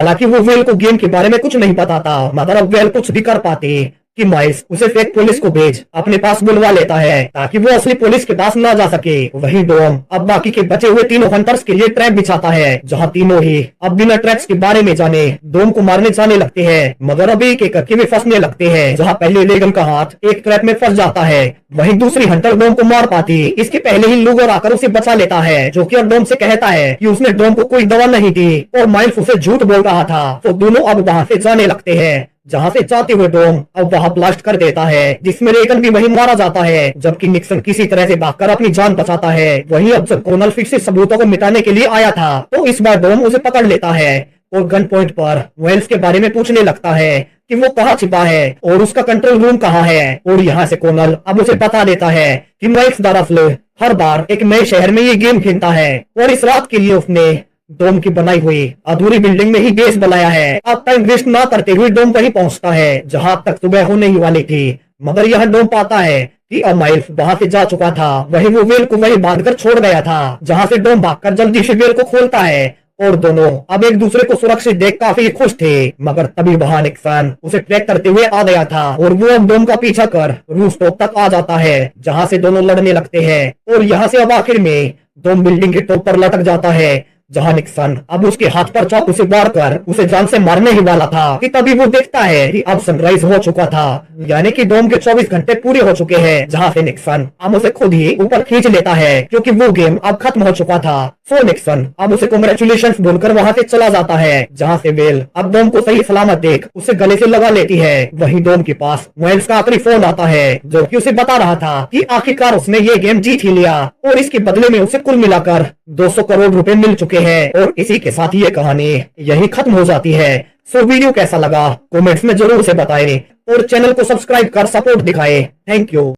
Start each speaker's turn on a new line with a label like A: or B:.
A: हालांकि वो वेल को गेम के बारे में कुछ नहीं पता था, मगर अब वेल कुछ भी कर पाते कि माइल्स उसे फेक पुलिस को भेज अपने पास बुलवा लेता है ताकि वो असली पुलिस के पास ना जा सके। वहीं डोम अब बाकी के बचे हुए तीनों हंटर्स के लिए ट्रैप बिछाता है, जहां तीनों ही अब बिना ट्रैप्स के बारे में जाने डोम को मारने जाने लगते हैं, मगर अब एक एक करके वे फंसने लगते हैं। जहां पहले लेगन का हाथ एक ट्रैप में फंस जाता है, वहीं दूसरी हंटर डोम को मार पाती इसके पहले ही लूगर आकर उसे बचा लेता है, जो कि अब डोम से कहता है कि उसने डोम को कोई दवा नहीं दी और माइल्स उसे झूठ बोल रहा था। तो दोनों अब वहां से जाने लगते हैं, जहां से जाते हुए डोम अब वहां ब्लास्ट कर देता है, जिसमें रेगन भी वहीं मारा जाता है, जबकि निक्सन किसी तरह से भागकर अपनी जान बचाता है। वहीं अब जब कॉर्नल फिर से सबूतों को मिटाने के लिए आया था, तो इस बार डोम उसे पकड़ लेता है और गन पॉइंट पर वेल्स के बारे में पूछने लगता है कि वो कहाँ छिपा है और उसका कंट्रोल रूम कहाँ है। और यहाँ से कॉर्नल अब उसे बता देता है कि माइल्स दरअसल हर बार एक नए शहर में ये गेम खेलता है और इस रात के लिए उसने डोम की बनाई हुई अधूरी बिल्डिंग में ही बेस बनाया है। अब टाइम वेस्ट ना करते हुए डोम वहीं पहुंचता है जहां तक सुबह होने ही वाली थी, मगर यह डोम पाता है कि अब माइल्स वहां से जा चुका था। वहीं वो वेल को वहीं बांधकर छोड़ गया था, जहां से डोम भागकर जल्दी से वेल को खोलता है और दोनों अब एक दूसरे को सुरक्षित देख काफी खुश थे। मगर तभी वहां निक्सन उसे ट्रैक करते हुए आ गया था और वो अब डोम का पीछा कर रूफ टॉप तक आ जाता है, जहां से दोनों लड़ने लगते हैं। और यहाँ से अब आखिर में डोम बिल्डिंग के टॉप पर लटक जाता है, जहां निक्सन अब उसके हाथ पर चाकू से वार कर उसे जान से मारने ही वाला था कि तभी वो देखता है कि अब सनराइज हो चुका था, यानी कि डोम के 24 घंटे पूरे हो चुके हैं। जहां से निक्सन अब उसे खुद ही ऊपर खींच लेता है क्योंकि वो गेम अब खत्म हो चुका था। सो निक्सन अब उसे कांग्रेचुलेशंस बोलकर वहां से चला जाता है, जहां से वेल अब डोम को सही सलामत देख उसे गले से लगा लेती है। वहीं डोम के पास वेल्स का आखिरी फोन आता है, जो कि उसे बता रहा था कि आखिरकार उसने ये गेम जीत ही लिया और इसके बदले में उसे कुल मिलाकर 200 करोड़ रुपए मिल चुके हैं। और इसी के साथ ये कहानी यही खत्म हो जाती है। सो वीडियो कैसा लगा कमेंट्स में जरूर से बताएं और चैनल को सब्सक्राइब कर सपोर्ट दिखाएं। Thank you.